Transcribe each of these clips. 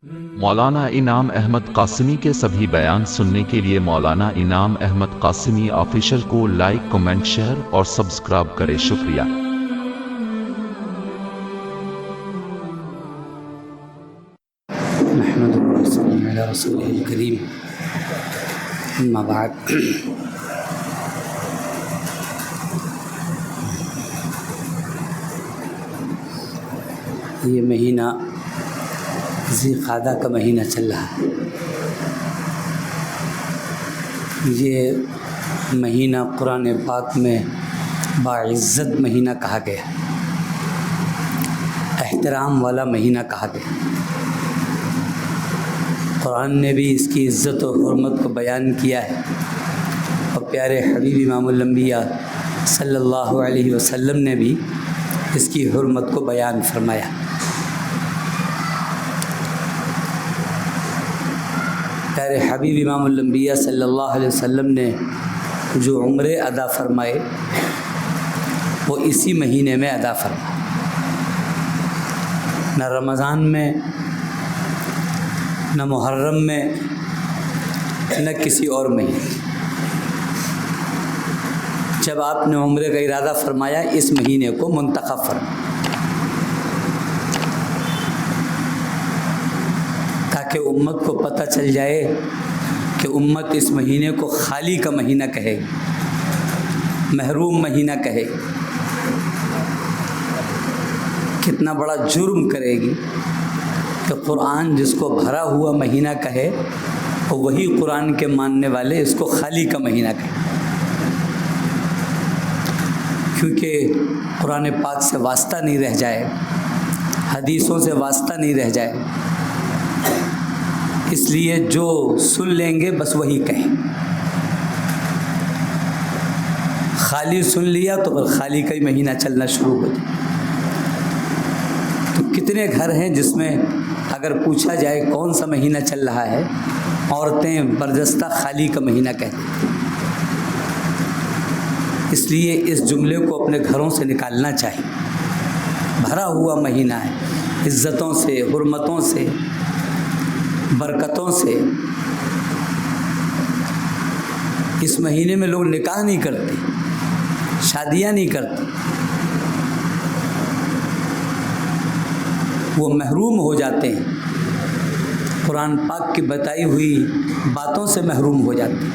مولانا انعام احمد قاسمی کے سبھی بیان سننے کے لیے مولانا انعام احمد قاسمی آفیشل کو لائک، کمنٹ، شیئر اور سبسکرائب کریں۔ شکریہ۔ نحمد ونصلي على رسوله الكريم اما بعد۔ یہ مہینہ ذی قعدہ کا مہینہ چل رہا ہے۔ یہ مہینہ قرآن پاک میں باعزت مہینہ کہا گیا، احترام والا مہینہ کہا گیا۔ قرآن نے بھی اس کی عزت و حرمت کو بیان کیا ہے، اور پیارے حبیب امام الانبیاء صلی اللہ علیہ وسلم نے بھی اس کی حرمت کو بیان فرمایا۔ پیارے حبیب امام الانبیاء صلی اللہ علیہ وسلم نے جو عمرے ادا فرمائے وہ اسی مہینے میں ادا فرمائے، نہ رمضان میں، نہ محرم میں، نہ کسی اور مہینے۔ جب آپ نے عمرے کا ارادہ فرمایا اس مہینے کو منتخب فرمایا تاکہ امت کو پتہ چل جائے کہ امت اس مہینے کو خالی کا مہینہ کہے گی، محروم مہینہ کہے گی۔ کتنا بڑا جرم کرے گی کہ قرآن جس کو بھرا ہوا مہینہ کہے اور وہی قرآن کے ماننے والے اس کو خالی کا مہینہ کہے، کیونکہ قرآن پاک سے واسطہ نہیں رہ جائے، حدیثوں سے واسطہ نہیں رہ جائے، اس لیے جو سن لیں گے بس وہی کہیں۔ خالی سن لیا تو پھر خالی کا ہی مہینہ چلنا شروع ہو جائے۔ تو کتنے گھر ہیں جس میں اگر پوچھا جائے کون سا مہینہ چل رہا ہے، عورتیں برجستہ خالی کا مہینہ کہتی ہیں۔ اس لیے اس جملے کو اپنے گھروں سے نکالنا چاہیے۔ بھرا ہوا مہینہ ہے عزتوں سے، حرمتوں سے، برکتوں سے۔ اس مہینے میں لوگ نکاح نہیں کرتے، شادیاں نہیں کرتے، وہ محروم ہو جاتے ہیں، قرآن پاک کی بتائی ہوئی باتوں سے محروم ہو جاتے ہیں۔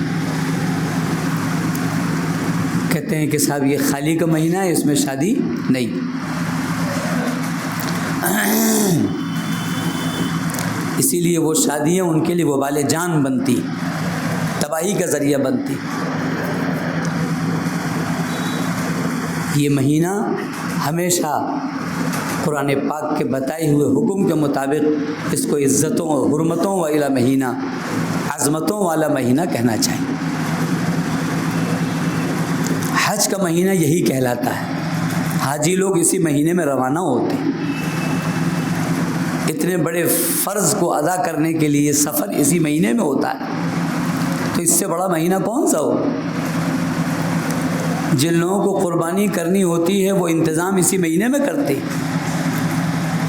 کہتے ہیں کہ صاحب یہ خالی کا مہینہ ہے، اس میں شادی نہیں۔ اسی لیے وہ شادیاں ان کے لیے وبال جان بنتی، تباہی کا ذریعہ بنتی۔ یہ مہینہ ہمیشہ قرآن پاک کے بتائے ہوئے حکم کے مطابق اس کو عزتوں اور حرمتوں والا مہینہ، عظمتوں والا مہینہ کہنا چاہیے۔ حج کا مہینہ یہی کہلاتا ہے۔ حاجی لوگ اسی مہینے میں روانہ ہوتے ہیں۔ اتنے بڑے فرض کو ادا کرنے کے لیے سفر اسی مہینے میں ہوتا ہے، تو اس سے بڑا مہینہ کون سا ہو؟ جن لوگوں کو قربانی کرنی ہوتی ہے وہ انتظام اسی مہینے میں کرتے ہیں،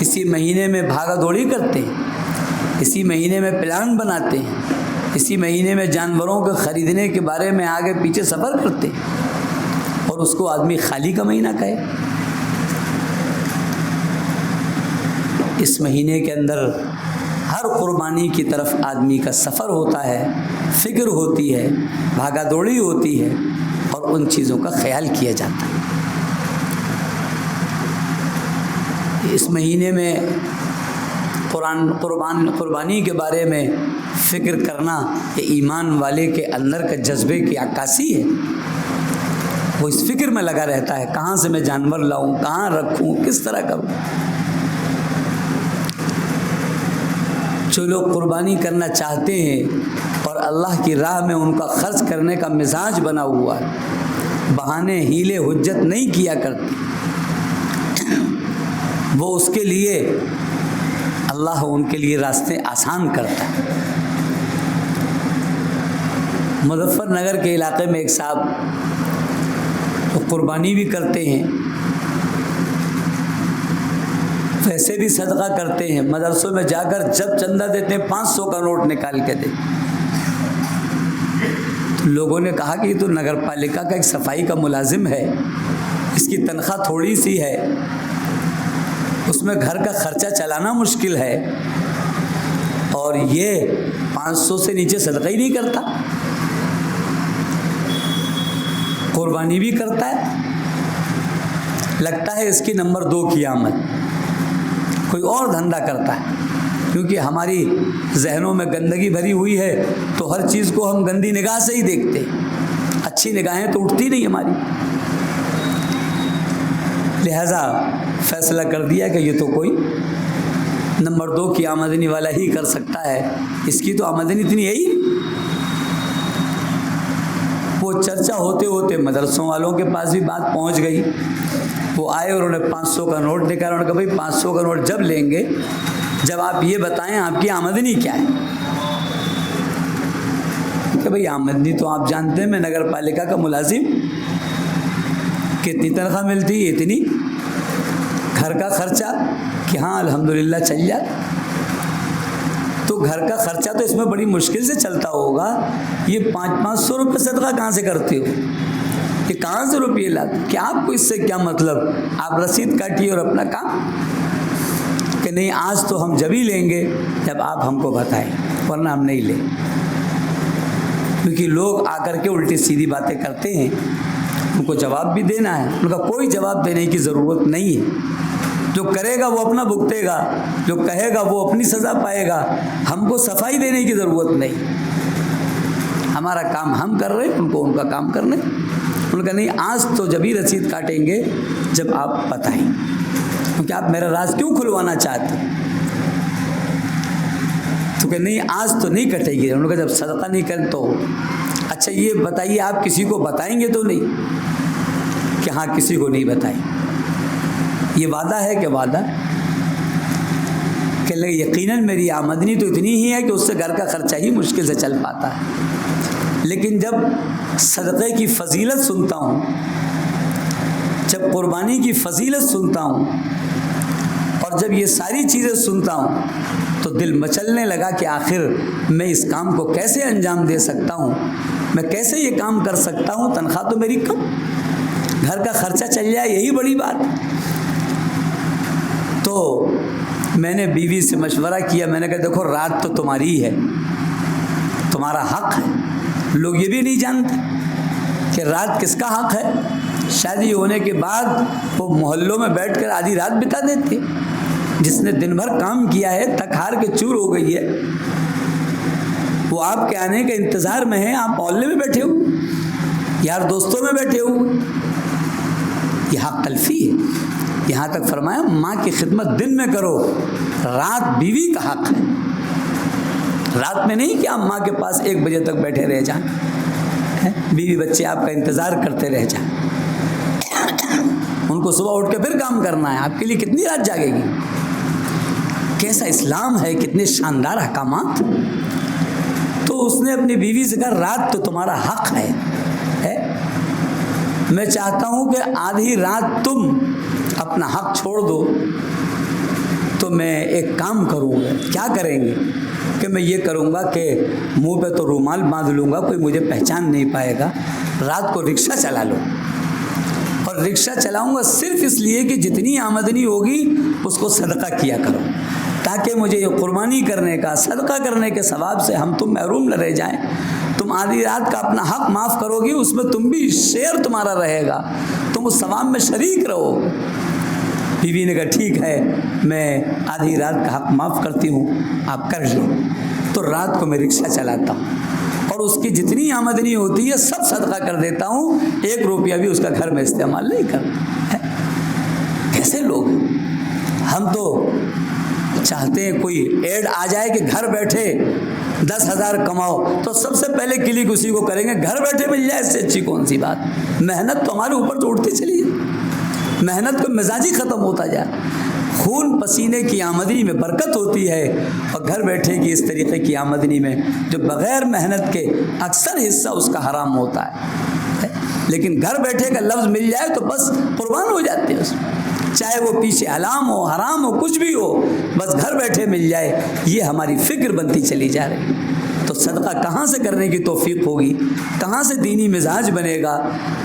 اسی مہینے میں بھاگا دوڑی کرتے ہیں، اسی مہینے میں پلان بناتے ہیں، اسی مہینے میں جانوروں کو خریدنے کے بارے میں آگے پیچھے سفر کرتے ہیں، اور اس کو آدمی خالی کا مہینہ کہے۔ اس مہینے کے اندر ہر قربانی کی طرف آدمی کا سفر ہوتا ہے، فکر ہوتی ہے، بھاگا دوڑی ہوتی ہے، اور ان چیزوں کا خیال کیا جاتا ہے۔ اس مہینے میں قربانی کے بارے میں فکر کرنا یہ ایمان والے کے اندر کا جذبے کی عکاسی ہے۔ وہ اس فکر میں لگا رہتا ہے کہاں سے میں جانور لاؤں، کہاں رکھوں، کس طرح کروں۔ جو لوگ قربانی کرنا چاہتے ہیں اور اللہ کی راہ میں ان کا خرچ کرنے کا مزاج بنا ہوا ہے، بہانے، ہیلے، حجت نہیں کیا کرتے، وہ اس کے لیے اللہ ان کے لیے راستے آسان کرتا ہے۔ مظفر نگر کے علاقے میں ایک صاحب وہ قربانی بھی کرتے ہیں ویسے بھی صدقہ کرتے ہیں، مدرسوں میں جا کر جب چندہ دیتے ہیں 500 کا نوٹ نکال کے دے۔ تو لوگوں نے کہا کہ یہ تو نگر پالیکا کا ایک صفائی کا ملازم ہے، اس کی تنخواہ تھوڑی سی ہے، اس میں گھر کا خرچہ چلانا مشکل ہے، اور یہ 500 سے نیچے صدقہ ہی نہیں کرتا، قربانی بھی کرتا ہے، لگتا ہے اس کی نمبر 2 کی آمد، کوئی اور دھندا کرتا ہے۔ کیونکہ ہماری ذہنوں میں گندگی بھری ہوئی ہے تو ہر چیز کو ہم گندی نگاہ سے ہی دیکھتے ہیں، اچھی نگاہیں تو اٹھتی نہیں ہماری۔ لہذا فیصلہ کر دیا کہ یہ تو کوئی نمبر 2 کی آمدنی والا ہی کر سکتا ہے، اس کی تو آمدنی اتنی ہے ہی۔ وہ چرچا ہوتے ہوتے مدرسوں والوں کے پاس بھی بات پہنچ گئی، وہ آئے اور انہوں نے 500 کا نوٹ نکالا، انہوں نے کہا بھائی 500 کا نوٹ جب لیں گے جب آپ یہ بتائیں آپ کی آمدنی کیا ہے۔ کہ بھائی آمدنی تو آپ جانتے ہیں، میں نگر پالیکا کا ملازم، کتنی تنخواہ ملتی ہے اتنی، گھر کا خرچہ کہ ہاں الحمدللہ چل جاتا، تو گھر کا خرچہ تو اس میں بڑی مشکل سے چلتا ہوگا، یہ 500 روپے صدقہ کہاں سے کرتے ہو، کہ کہاں سے روپیے لاتے، کہ آپ کو اس سے کیا مطلب، آپ رسید کاٹیے اور اپنا کام، کہ نہیں آج تو ہم جب ہی لیں گے جب آپ ہم کو بتائیں، ورنہ ہم نہیں لیں۔ کیونکہ لوگ آ کر کے الٹی سیدھی باتیں کرتے ہیں، ان کو جواب بھی دینا ہے، ان کا کوئی جواب دینے کی ضرورت نہیں ہے، جو کرے گا وہ اپنا بھگتے گا، جو کہے گا وہ اپنی سزا پائے گا، ہم کو صفائی دینے کی ضرورت نہیں، ہمارا کام ہم کر رہے ہیں، ان کو ان کا کام کرنے۔ ان کا نہیں آج تو جب ہی رسید کاٹیں گے جب آپ بتائیں، کیونکہ آپ میرا راز کیوں کھلوانا چاہتے ہیں، تو کہ نہیں آج تو نہیں کٹے گی، انہوں نے کہا جب صدقہ نہیں کریں تو اچھا یہ بتائیے آپ کسی کو بتائیں گے تو نہیں، کہ ہاں کسی کو نہیں بتائیں، یہ وعدہ ہے کہ وعدہ کہ یقیناً میری آمدنی تو اتنی ہی ہے کہ اس سے گھر کا خرچہ ہی مشکل سے چل پاتا ہے، لیکن جب صدقے کی فضیلت سنتا ہوں، جب قربانی کی فضیلت سنتا ہوں، اور جب یہ ساری چیزیں سنتا ہوں تو دل مچلنے لگا کہ آخر میں اس کام کو کیسے انجام دے سکتا ہوں، میں کیسے یہ کام کر سکتا ہوں، تنخواہ تو میری کم، گھر کا خرچہ چل جائے یہی بڑی بات۔ تو میں نے بیوی سے مشورہ کیا، میں نے کہا دیکھو رات تو تمہاری ہے، تمہارا حق ہے، لوگ یہ بھی نہیں جانتے کہ رات کس کا حق ہے، شادی ہونے کے بعد وہ محلوں میں بیٹھ کر آدھی رات بتا دیتے، جس نے دن بھر کام کیا ہے تھک ہار کے چور ہو گئی ہے، وہ آپ کے آنے کے انتظار میں ہے، آپ محلے میں بیٹھے ہو، یار دوستوں میں بیٹھے ہو، یہ حق تلفی ہے۔ یہاں تک فرمایا ماں کی خدمت دن میں کرو، رات بیوی کا حق ہے، رات میں نہیں کہ آپ ماں کے پاس 1 بجے تک بیٹھے رہ جائیں، بیوی بچے آپ کا انتظار کرتے رہ جائیں، ان کو صبح اٹھ کے پھر کام کرنا ہے، آپ کے لیے کتنی رات جاگے گی، کیسا اسلام ہے، کتنے شاندار احکامات۔ تو اس نے اپنی بیوی سے کہا رات تو تمہارا حق ہے، میں چاہتا ہوں کہ آدھی رات تم اپنا حق چھوڑ دو، تو میں ایک کام کروں گا، کیا کریں گے، کہ میں یہ کروں گا کہ منہ پہ تو رومال باندھ لوں گا، کوئی مجھے پہچان نہیں پائے گا، رات کو رکشہ چلا لو، اور رکشہ چلاؤں گا صرف اس لیے کہ جتنی آمدنی ہوگی اس کو صدقہ کیا کرو، تاکہ مجھے یہ قربانی کرنے کا، صدقہ کرنے کے ثواب سے ہم تم محروم نہ رہ جائیں۔ تم آدھی رات کا اپنا حق معاف کرو گی، اس میں تم بھی شیئر تمہارا رہے گا، تم اس ثواب میں شریک رہو۔ بیوی نے کہا ٹھیک ہے، میں آدھی رات کا حق معاف کرتی ہوں، آپ کر لیں۔ تو رات کو میں رکشہ چلاتا ہوں اور اس کی جتنی آمدنی ہوتی ہے سب صدقہ کر دیتا ہوں، 1 روپیہ بھی اس کا گھر میں استعمال نہیں کرتا۔ کیسے لوگ، ہم تو چاہتے ہیں کوئی ایڈ آ جائے کہ گھر بیٹھے 10,000 کماؤ، تو سب سے پہلے کلک اسی کو کریں گے، گھر بیٹھے مل جائے اس سے اچھی کون سی بات۔ محنت تو ہمارے اوپر تو اٹھتی چلی ہے، محنت کا مزاج ہی ختم ہوتا جائے، خون پسینے کی آمدنی میں برکت ہوتی ہے، اور گھر بیٹھے کی اس طریقے کی آمدنی میں جو بغیر محنت کے اکثر حصہ اس کا حرام ہوتا ہے، لیکن گھر بیٹھے کا لفظ مل جائے تو بس قربان ہو جاتے ہیں اس میں۔ چاہے وہ پیچھے حلال ہو حرام ہو کچھ بھی ہو، بس گھر بیٹھے مل جائے، یہ ہماری فکر بنتی چلی جا رہی ہے۔ تو صدقہ کہاں سے کرنے کی توفیق ہوگی، کہاں سے دینی مزاج بنے گا؟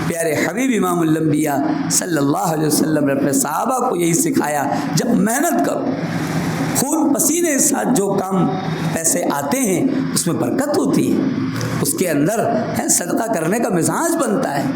پیارے حبیب امام الانبیاء صلی اللہ علیہ وسلم نے اپنے صحابہ کو یہی سکھایا، جب محنت کرو، خون پسینے کے ساتھ جو کام پیسے آتے ہیں اس میں برکت ہوتی ہے، اس کے اندر صدقہ کرنے کا مزاج بنتا ہے،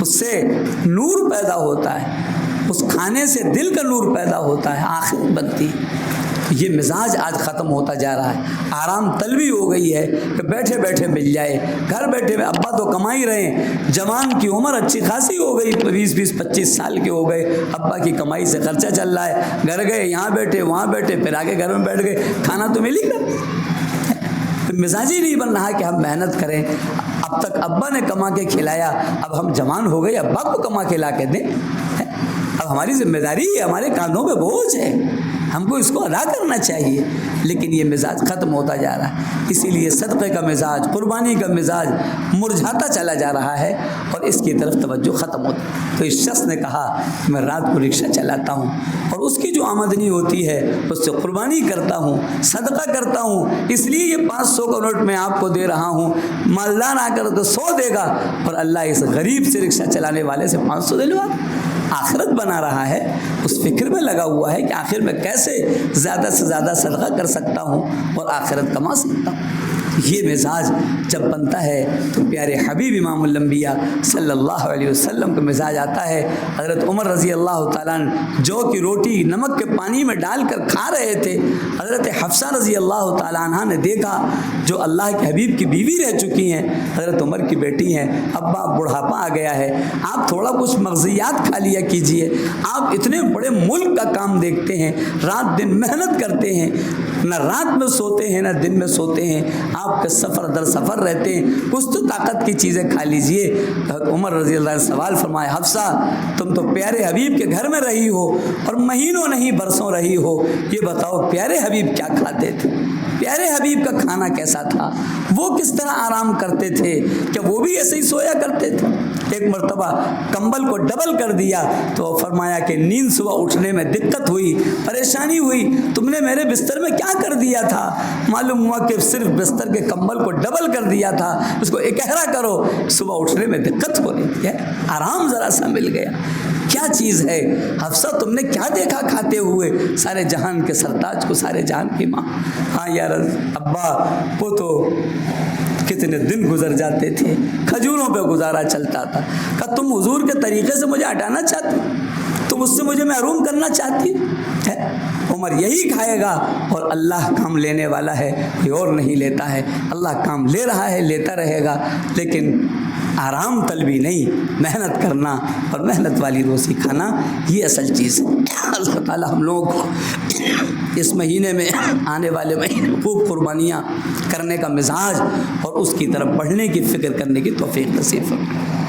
اس سے نور پیدا ہوتا ہے، اس کھانے سے دل کا نور پیدا ہوتا ہے، آخرت بنتی ہے۔ یہ مزاج آج ختم ہوتا جا رہا ہے، آرام طلبی ہو گئی ہے کہ بیٹھے بیٹھے مل جائے، گھر بیٹھے میں ابا تو کما ہی رہے ہیں، جوان کی عمر اچھی خاصی ہو گئی، 20-25 سال کے ہو گئے، ابا کی کمائی سے خرچہ چل رہا ہے، گھر گئے یہاں بیٹھے وہاں بیٹھے، پھر آگے گھر میں بیٹھ گئے، کھانا تو مل ہی گا، مزاج ہی نہیں بن رہا کہ ہم محنت کریں۔ اب تک ابا نے کما کے کھلایا، اب ہم جوان ہو گئے، ابا کو کما کے لا کے دیں، اب ہماری ذمہ داری ہے، ہمارے کاندھوں پہ بوجھ ہے، ہم کو اس کو ادا کرنا چاہیے، لیکن یہ مزاج ختم ہوتا جا رہا ہے۔ اسی لیے صدقے کا مزاج، قربانی کا مزاج مرجھاتا چلا جا رہا ہے اور اس کی طرف توجہ ختم ہوتی ہے۔ تو اس شخص نے کہا کہ میں رات کو رکشہ چلاتا ہوں اور اس کی جو آمدنی ہوتی ہے اس سے قربانی کرتا ہوں، صدقہ کرتا ہوں، اس لیے یہ 500 کا نوٹ میں آپ کو دے رہا ہوں، مالدار آ کر تو 100 دے گا اور اللہ اس غریب سے رکشہ چلانے والے سے 500 دلوا، آخرت بنا رہا ہے، اس فکر میں لگا ہوا ہے کہ آخر میں کیسے زیادہ سے زیادہ صدقہ کر سکتا ہوں اور آخرت کما سکتا ہوں۔ یہ مزاج جب بنتا ہے تو پیارے حبیب امام الانبیاء صلی اللہ علیہ وسلم کا مزاج آتا ہے۔ حضرت عمر رضی اللہ تعالیٰ عنہ جو کی روٹی نمک کے پانی میں ڈال کر کھا رہے تھے، حضرت حفصہ رضی اللہ تعالیٰ عنہ نے دیکھا، جو اللہ کے حبیب کی بیوی رہ چکی ہیں، حضرت عمر کی بیٹی ہیں، ابا بڑھاپا آ گیا ہے، آپ تھوڑا کچھ مغزیات کھا لیا کیجئے، آپ اتنے بڑے ملک کا کام دیکھتے ہیں، رات دن محنت کرتے ہیں، نہ رات میں سوتے ہیں نہ دن میں سوتے ہیں، آپ کے سفر در سفر رہتے ہیں، کچھ تو طاقت کی چیزیں کھا لیجئے۔ عمر رضی اللہ عنہ سوال فرمائے، حفصہ تم تو پیارے حبیب کے گھر میں رہی ہو اور مہینوں نہیں برسوں رہی ہو، یہ بتاؤ پیارے حبیب کیا کھاتے تھے، پیارے حبیب کا کھانا کیسا تھا، وہ کس طرح آرام کرتے تھے، کیا وہ بھی ایسے ہی سویا کرتے تھے؟ ایک مرتبہ کمبل کو ڈبل کر دیا تو فرمایا کہ نیند صبح اٹھنے میں دقت ہوئی، پریشانی ہوئی، تم نے میرے بستر میں کیا کر دیا تھا؟ معلوم ہوا کہ صرف بستر کے کمبل کو ڈبل کر دیا تھا، اس کو اکہرا کرو، صبح اٹھنے میں دقت ہو رہی ہے، آرام ذرا سا مل گیا۔ کیا چیز ہے حفصہ، تم نے کیا دیکھا کھاتے ہوئے سارے جہان کے سرتاج کو، سارے جہان کی ماں؟ ہاں یار ابا، وہ تو کتنے دن گزر جاتے تھے، کھجوروں پہ گزارا چلتا تھا۔ کہ تم حضور کے طریقے سے مجھے ہٹانا چاہتی، تم اس سے مجھے محروم کرنا چاہتی ہے؟ عمر یہی کھائے گا، اور اللہ کام لینے والا ہے، کوئی اور نہیں لیتا ہے، اللہ کام لے رہا ہے، لیتا رہے گا، لیکن آرام طلبی نہیں، محنت کرنا اور محنت والی روزی کھانا، یہ اصل چیز ہے۔ اللہ تعالی ہم لوگوں کو اس مہینے میں، آنے والے مہینے میں خوب قربانیاں کرنے کا مزاج اور اس کی طرف بڑھنے کی فکر کرنے کی توفیق نصیب فرمائے۔